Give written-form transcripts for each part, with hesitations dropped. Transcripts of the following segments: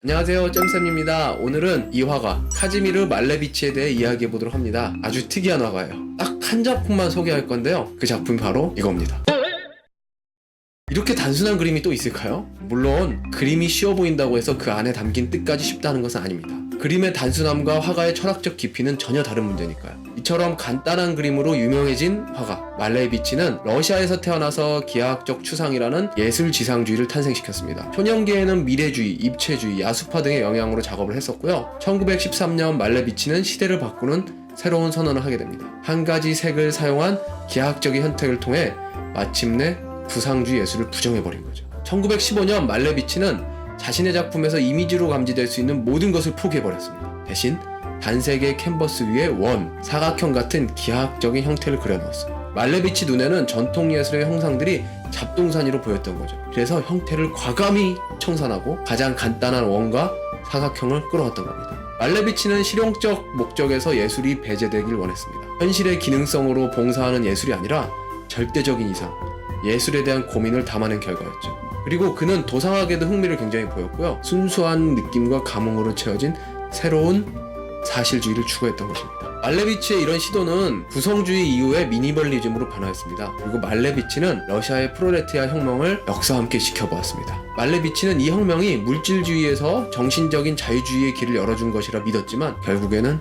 안녕하세요, 잼쌤입니다. 오늘은 이 화가 카즈미르 말레비치에 대해 이야기해 보도록 합니다. 아주 특이한 화가예요. 딱 한 작품만 소개할 건데요, 그 작품이 바로 이겁니다. 이렇게 단순한 그림이 또 있을까요? 물론 그림이 쉬워 보인다고 해서 그 안에 담긴 뜻까지 쉽다는 것은 아닙니다. 그림의 단순함과 화가의 철학적 깊이는 전혀 다른 문제니까요. 이처럼 간단한 그림으로 유명해진 화가 말레비치는 러시아에서 태어나서 기하학적 추상이라는 예술 지상주의를 탄생시켰습니다. 초년기에는 미래주의, 입체주의, 야수파 등의 영향으로 작업을 했었고요. 1913년 말레비치는 시대를 바꾸는 새로운 선언을 하게 됩니다. 한 가지 색을 사용한 기하학적인 선택을 통해 마침내 부상주의 예술을 부정해버린 거죠. 1915년 말레비치는 자신의 작품에서 이미지로 감지될 수 있는 모든 것을 포기해버렸습니다. 대신 단색의 캔버스 위에 원, 사각형 같은 기하학적인 형태를 그려넣었어요. 말레비치 눈에는 전통 예술의 형상들이 잡동사니로 보였던 거죠. 그래서 형태를 과감히 청산하고 가장 간단한 원과 사각형을 끌어왔던 겁니다. 말레비치는 실용적 목적에서 예술이 배제되길 원했습니다. 현실의 기능성으로 봉사하는 예술이 아니라 절대적인 이상, 예술에 대한 고민을 담아낸 결과였죠. 그리고 그는 도상학에도 흥미를 굉장히 보였고요. 순수한 느낌과 감흥으로 채워진 새로운 사실주의를 추구했던 것입니다. 말레비치의 이런 시도는 구성주의 이후의 미니멀리즘으로 변화했습니다. 그리고 말레비치는 러시아의 프롤레타리아 혁명을 역사와 함께 지켜보았습니다. 말레비치는 이 혁명이 물질주의에서 정신적인 자유주의의 길을 열어준 것이라 믿었지만 결국에는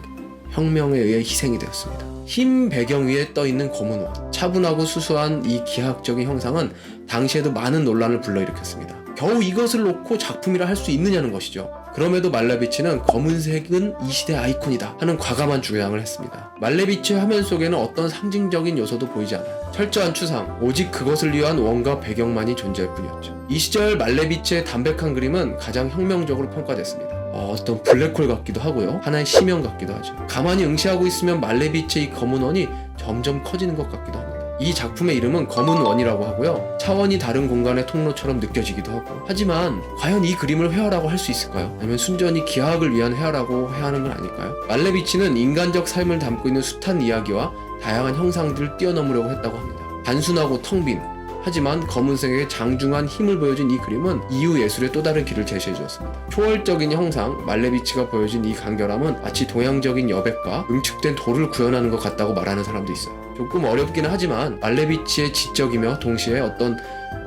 혁명에 의해 희생이 되었습니다. 흰 배경 위에 떠있는 검은 원, 차분하고 수수한 이 기하학적인 형상은 당시에도 많은 논란을 불러일으켰습니다. 겨우 이것을 놓고 작품이라 할 수 있느냐는 것이죠. 그럼에도 말레비치는 검은색은 이 시대의 아이콘이다 하는 과감한 주장을 했습니다. 말레비치의 화면 속에는 어떤 상징적인 요소도 보이지 않아요. 철저한 추상, 오직 그것을 위한 원과 배경만이 존재할 뿐이었죠. 이 시절 말레비치의 담백한 그림은 가장 혁명적으로 평가됐습니다. 어떤 블랙홀 같기도 하고요, 하나의 심연 같기도 하죠. 가만히 응시하고 있으면 말레비치의 이 검은 원이 점점 커지는 것 같기도 합니다. 이 작품의 이름은 검은 원이라고 하고요, 차원이 다른 공간의 통로처럼 느껴지기도 하고. 하지만 과연 이 그림을 회화라고 할 수 있을까요? 아니면 순전히 기하학을 위한 회화라고 해야 하는 건 아닐까요? 말레비치는 인간적 삶을 담고 있는 숱한 이야기와 다양한 형상들을 뛰어넘으려고 했다고 합니다. 단순하고 텅 빈, 하지만 검은색의 장중한 힘을 보여준 이 그림은 이후 예술의 또 다른 길을 제시해 주었습니다. 초월적인 형상, 말레비치가 보여준 이 간결함은 마치 동양적인 여백과 응축된 돌을 구현하는 것 같다고 말하는 사람도 있어요. 조금 어렵기는 하지만 말레비치의 지적이며 동시에 어떤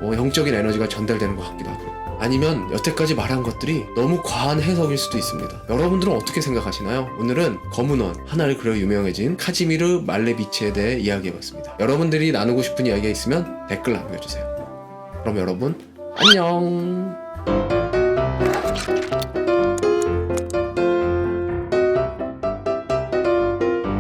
영적인 에너지가 전달되는 것 같기도 하고요. 아니면 여태까지 말한 것들이 너무 과한 해석일 수도 있습니다. 여러분들은 어떻게 생각하시나요? 오늘은 검은 원, 하나를 그려 유명해진 카즈미르 말레비치에 대해 이야기해봤습니다. 여러분들이 나누고 싶은 이야기가 있으면 댓글 남겨주세요. 그럼 여러분, 안녕!